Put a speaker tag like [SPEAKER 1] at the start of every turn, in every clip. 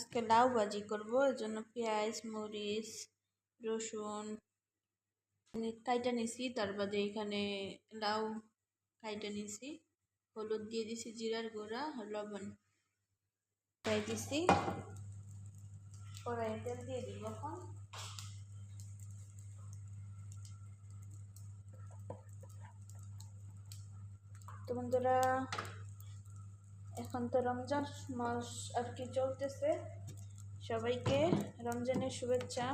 [SPEAKER 1] আজকে লাউ ভাজি করবো, এর জন্য পেঁয়াজ, মরিচ, রসুন কাইটা নিছি। তার বাদে এখানে লাউ কাইটা নিছি, হলুদ দিয়ে দিছি, জিরার গুঁড়া, লবণ তাই দিছি। কড়াইয়ে তেল দিয়ে দিব এখন। তো বন্ধুরা, এখন তো রমজান মাস আর কি চলতেছে, সবাইকে রমজানের শুভেচ্ছা,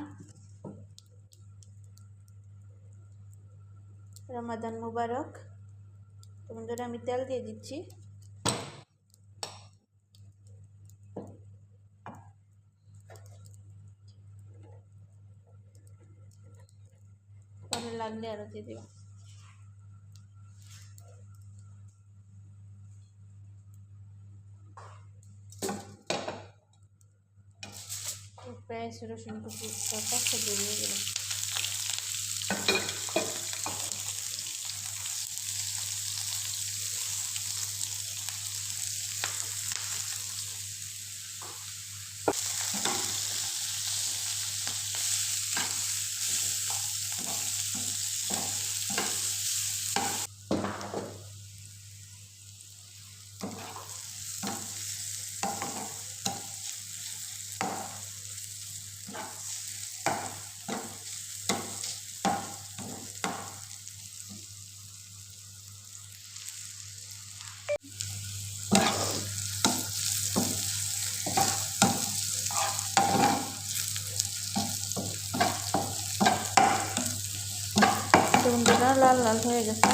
[SPEAKER 1] রমাদান মুবারক। তো বন্ধুরা, আমি তেল দিয়ে দিচ্ছি। পরে লাগলে আরো দিয়ে দেব। পেঁয়াজ রসুন কুচি সব দিয়ে দিলাম। বন্ধুরা, লাল লাল হয়ে গেছে,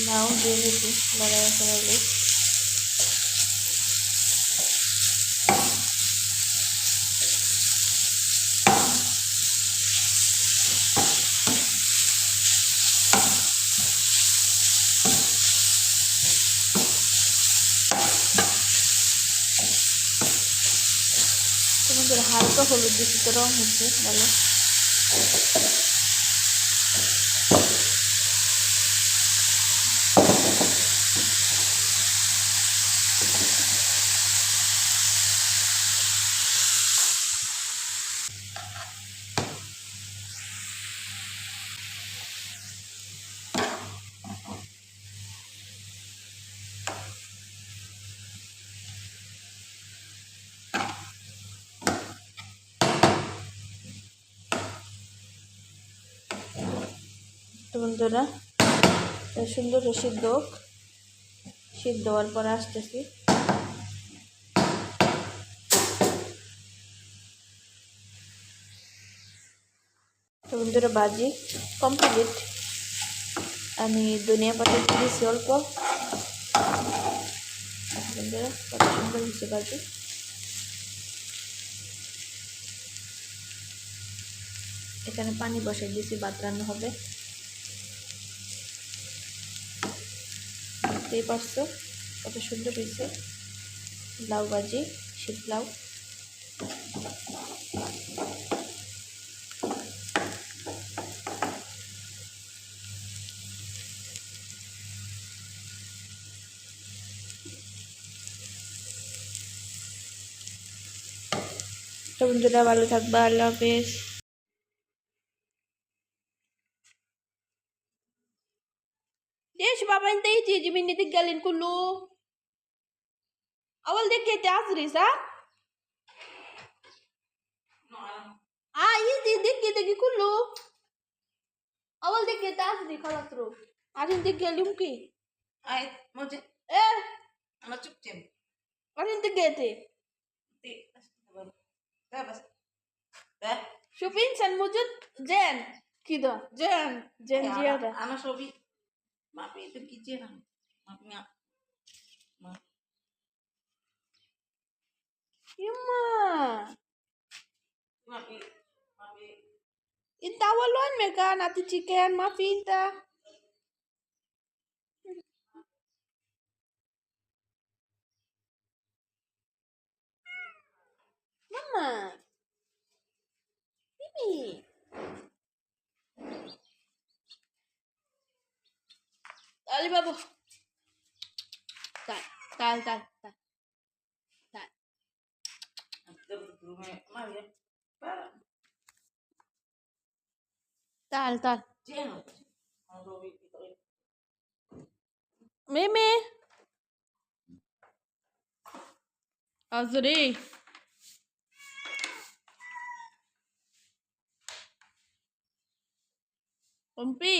[SPEAKER 1] লাউ দিয়ে দিচ্ছি বাড়াই ফেলাইলে। তোমাদের হালকা হলুদ দিচ্ছি, তো রং হচ্ছে ভালো। তো বন্ধুরা, সুন্দর সিদ্ধ হোক, সিদ্ধ হওয়ার পরে আসতেছি। তো বন্ধুরা, ভাজি কমপ্লিট। আমি ধনিয়া পাতা দিয়েছি অল্প। বন্ধুরা, কত সুন্দর হয়েছে ভাজি। এখানে পানি বসাই দিয়েছি, ভাত রান্না হবে। দেখতেই পারছো কত সুন্দর হয়েছে লাউ ভাজি, শীত লাউ। তো বন্ধুরা, ভালো থাকবা, আল্লাহ হাফেজ। ليش بابا انت يجي مني تقلن كله؟ اول دقيقة عصري صح؟ يجي دقيقة كله. اول دقيقة عصري خلاص روح. عشان دقيقة اليومكي.
[SPEAKER 2] اي موجة.
[SPEAKER 1] ايه
[SPEAKER 2] انا شفتهم.
[SPEAKER 1] عشان دقيقتي.
[SPEAKER 2] بس
[SPEAKER 1] شوف انسان موجود زين كده، زين زين زيادة.
[SPEAKER 2] انا شوفي ما في دقيقتين، ما في ما
[SPEAKER 1] يما
[SPEAKER 2] ما في ما في
[SPEAKER 1] انت اول وين مكان اعطي تشيكن ما في انت. ماما بيبي কালী বাবু তাল তাল তাল তাল তাল
[SPEAKER 2] রুমে মারিয়ে para
[SPEAKER 1] তাল তাল
[SPEAKER 2] lleno রবি
[SPEAKER 1] মেমে আজরে পম্পি